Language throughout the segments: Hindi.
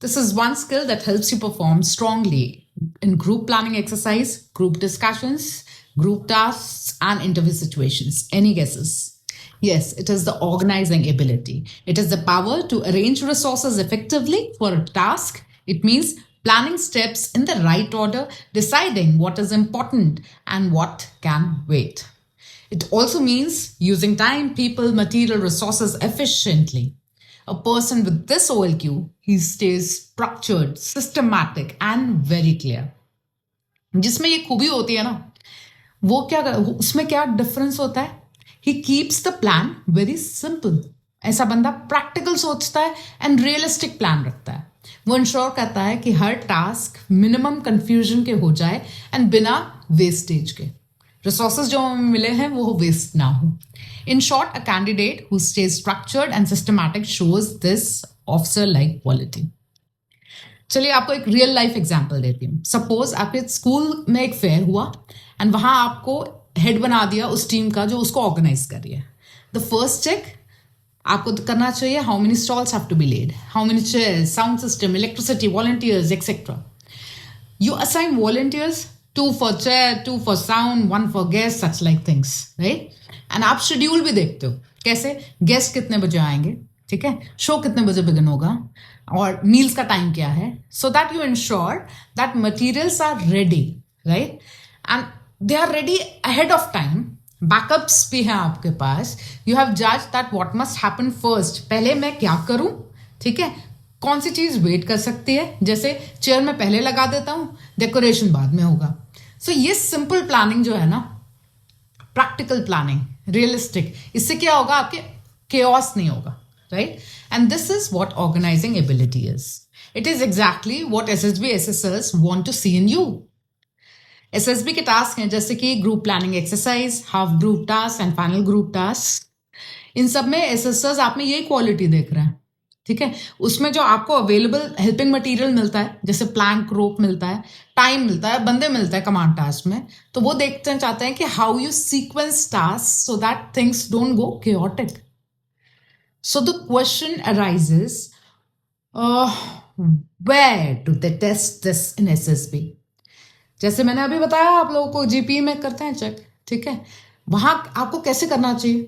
This is one skill that helps you perform strongly in group planning exercise, group discussions, group tasks, and interview situations. Any guesses? Yes, it is the organizing ability. It is the power to arrange resources effectively for a task. It means planning steps in the right order, deciding what is important and what can wait. It also means using time, people, material, resources efficiently. A person with this OLQ, he stays structured, systematic, and very clear. जिसमें ये खूबी होती है ना, वो क्या उसमें क्या डिफरेंस होता है? He keeps the plan very simple. ऐसा बंदा प्रैक्टिकल सोचता है एंड रियलिस्टिक प्लान रखता है. वो इंश्योर करता है कि हर टास्क मिनिमम कंफ्यूजन के हो जाए एंड बिना वेस्टेज के. रिसोर्सेज जो मिले हैं वो वेस्ट ना हो. In short, a candidate who stays structured and systematic shows this officer-like quality. चलिए आपको एक रियल लाइफ एग्जांपल देती हूँ. सपोज आपके स्कूल में एक फेयर हुआ एंड वहां आपको हेड बना दिया उस टीम का जो उसको ऑर्गेनाइज कर रही है. द फर्स्ट चेक आपको करना चाहिए, how many stalls have to be laid, how many chairs, sound system, electricity, volunteers, etcetera. You assign volunteers, 2 for chair, 2 for sound, 1 for guests, such like things, right? And आप शेड्यूल भी देखते हो कैसे, गेस्ट कितने बजे आएंगे, ठीक है, शो कितने बजे बिगिन होगा और मील्स का टाइम क्या है, so that you ensure that materials are ready, right, and they are ready ahead of time. Backups भी हैं आपके पास. यू हैव जज that what must happen first. पहले मैं क्या करूं, ठीक है, कौन सी चीज वेट कर सकती है, जैसे चेयर में पहले लगा देता हूं, डेकोरेशन बाद में होगा. सो ये सिंपल प्लानिंग जो है ना, प्रैक्टिकल प्लानिंग, रियलिस्टिक, इससे क्या होगा, आपके केओस नहीं होगा, right. And this is what organising ability is. It is exactly what SSB SSS want to see in you. SSB के टास्क हैं जैसे कि group planning exercise, half group task and final group task. इन सब में एसएसएस आप में यही क्वालिटी देख रहे हैं, ठीक है. उसमें जो आपको अवेलेबल हेल्पिंग मटेरियल मिलता है, जैसे प्लैंक रोप मिलता है, टाइम मिलता है, बंदे मिलता है कमांड टास्क में, तो वो देखते चाहते हैं कि how you sequence task so that things don't go chaotic. So the question arises, where do they test this in SSB? जैसे मैंने अभी बताया आप लोगों को, जीपी में करते हैं चेक, ठीक है. वहां आपको कैसे करना चाहिए,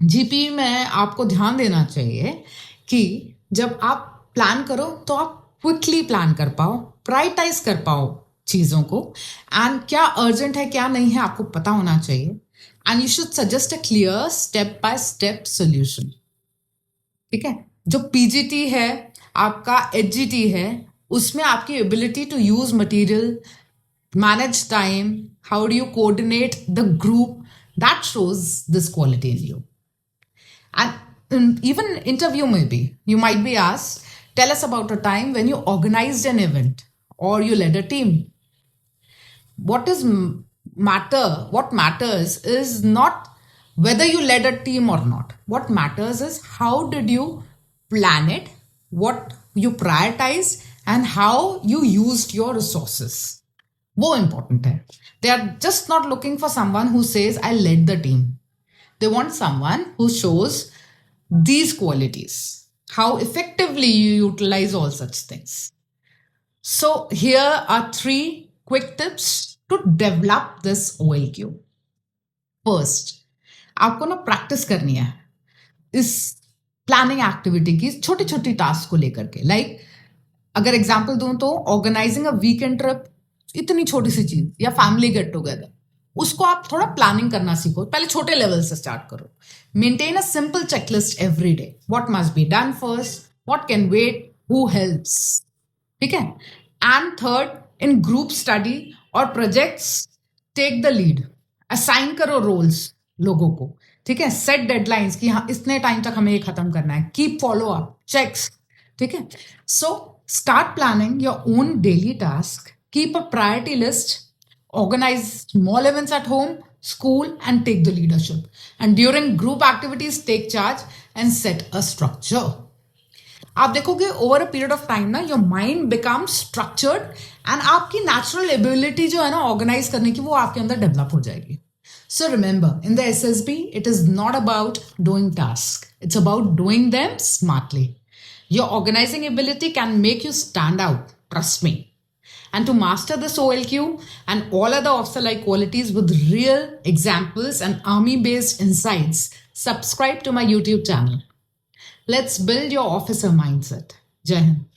जीपी में आपको ध्यान देना चाहिए कि जब आप प्लान करो तो आप क्विकली प्लान कर पाओ, प्रायोरिटाइज कर पाओ चीज़ों को, एंड क्या अर्जेंट है क्या नहीं है आपको पता होना चाहिए. And you should suggest a clear step by step solution, ठीक है. जो पीजीटी है, आपका एचजीटी है, उसमें आपकी ability to use material, manage time, how do you coordinate the group, that shows this quality in you. And even interview maybe, you might be asked, tell us about a time when you organized an event or you led a team. What matters is not whether you led a team or not. What matters is how did you plan it, what you prioritized, and how you used your resources. वो important है. They are just not looking for someone who says I led the team. They want someone who shows these qualities, how effectively you utilize all such things. So here are 3 quick tips to develop this OLQ. First, आपको ना प्रैक्टिस करनी है इस प्लानिंग एक्टिविटी की छोटी छोटी टास्क को लेकर के. लाइक अगर एग्जांपल दूं तो ऑर्गेनाइजिंग अ वीकेंड ट्रिप, इतनी छोटी सी चीज, या फैमिली गेट टुगेदर, उसको आप थोड़ा प्लानिंग करना सीखो. पहले छोटे लेवल से स्टार्ट करो. Maintain a simple checklist every day. What must be done first, what can wait, who helps, ठीक है. And third, in group study और projects take the lead. Assign करो रोल्स लोगों को, ठीक है. सेट डेडलाइंस कि हाँ इतने टाइम तक हमें ये खत्म करना है. कीप फॉलो अप, चेक्स, ठीक है. So start planning your own daily task. Keep a priority list. Organize small events at home, school, and take the leadership. And during group activities, take charge and set a structure. आप देखोगे over a period of time ना, your mind becomes structured and आपकी natural ability जो है ना organize करने की, वो आपके अंदर develop हो जाएगी. So remember, in the SSB, it is not about doing tasks. It's about doing them smartly. Your organizing ability can make you stand out, trust me. And to master this OLQ and all other officer-like qualities with real examples and army-based insights, subscribe to my YouTube channel. Let's build your officer mindset. Jai Hind.